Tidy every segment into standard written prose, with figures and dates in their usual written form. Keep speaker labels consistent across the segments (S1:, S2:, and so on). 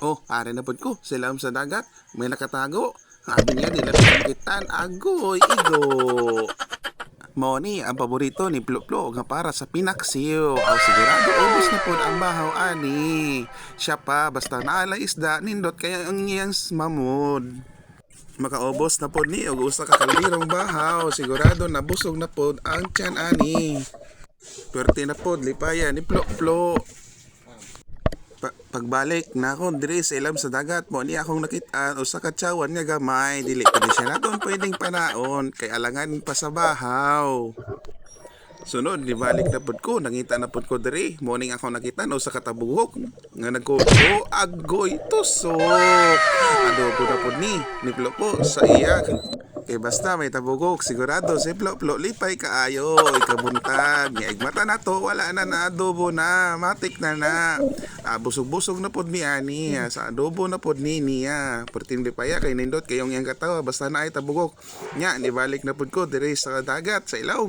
S1: Oh, ari na pod ko, silam sa dagat, may nakatago. Sabi niya, nilapit ang kitan, agoy, igo. Moni, ang paborito ni Plo-Plo nga para sa pinaksiw. Aw sigurado, ubos na pod ang bahaw ani. Siya pa, basta naala isda, nindot kaya ang iyang mamod. Makaubos na pod ni, og usa ka kaldirong bahaw. Sigurado, nabusog na pod ang tiyan ani. Pwerte na pod, lipaya ni Plo-Plo. Pagbalik na ako diri sa ilam sa dagat mo ni akong nakita usa ka tiyawan nga gamay dili pa siya naton pwedeng panaon kay alangan pa sa bahaw. Sunod ni balik na pod ko nangita na pod ko diri morning ako nakita usa ka tabuhok nga nagkuko agoy tusok. Adobo na pod ni Plo-Plo sa iya. Kay basta may tabugok, sigurado si Plo-Plo lipay kaayo, ikabuntag. Igmata na to, wala na na adobo na, matik na na. Busog-busog na pod mi ani, sa adobo na pod ni niya. Pertin lipaya kay nindot kayong yang katawa, basta na ay tabugok. Nya, nibalik na pod ko diri sa dagat, sa ilaw.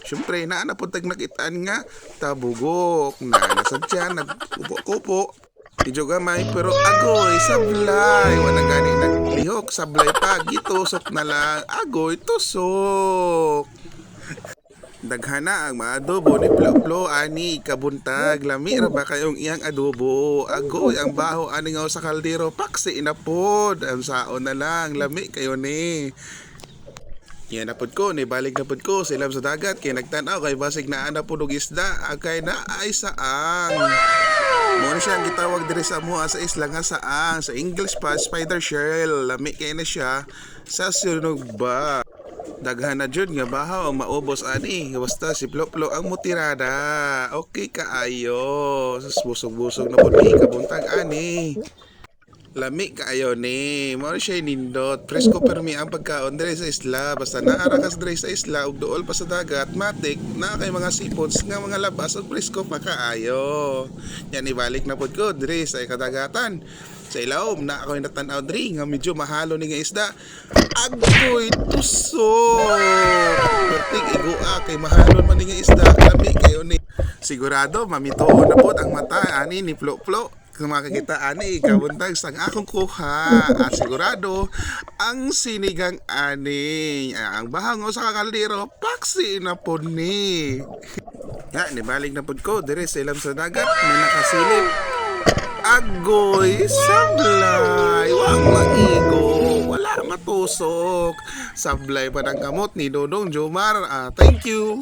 S1: Siyempre, naanapod tag nakitaan nga, tabugok. Nasadya, nagkupo-kupo. Medyo gamay pero agoy sablay wala gani naglihok sablay pa gitusok na lang agoy tusok. Daghana ang maadobo ni Plo-Plo ani kabuntag lami ra ba kayong iyang adobo agoy ang baho ani nga sa kaldero paksi inapod ang saon na lang lami kayo ni. Yan napod ko, nibalik napod ko silam sa dagat kay nagtanaw kay basig na ana pod og isda agay na ay saang. Muna siya ang gitawag diri sa amuha sa isla nga saang sa English pa spider shell lami kay na siya sa sunog ba. Daghan na jud nga bahaw ang maubos ani basta si Plo-Plo ang mutirada. Okay kaayo busog-busog na pud kabuntag ani. Lami kaayo ni mo siya nindot presko permi ang pagkaon diri sa isla basta naarakas diri sa isla ug duol pa sa dagat matik na kay mga seafoods nga mga labas ug presko pa kaayo. Yan ibalik na pod ko diri sa kadagatan sa ilawom na ako natanaw diri nga medyo mahalo ni nga isda agoy tusok pertig igua kay mahalon man ni nga isda lami kayo ni sigurado mamituon na pod ang mata ani ni Plo-Plo. Kung makikita ani kabuntag sang akong kuha sigurado ang sinigang ani ang bahango sa kakaldero paksi na po ni ya nibalik na po ko dire sa ilam sa dagat may nakasilip agoy sablay wang maigo wala matusok sablay pa ng kamot ni Dodong Jomar thank you.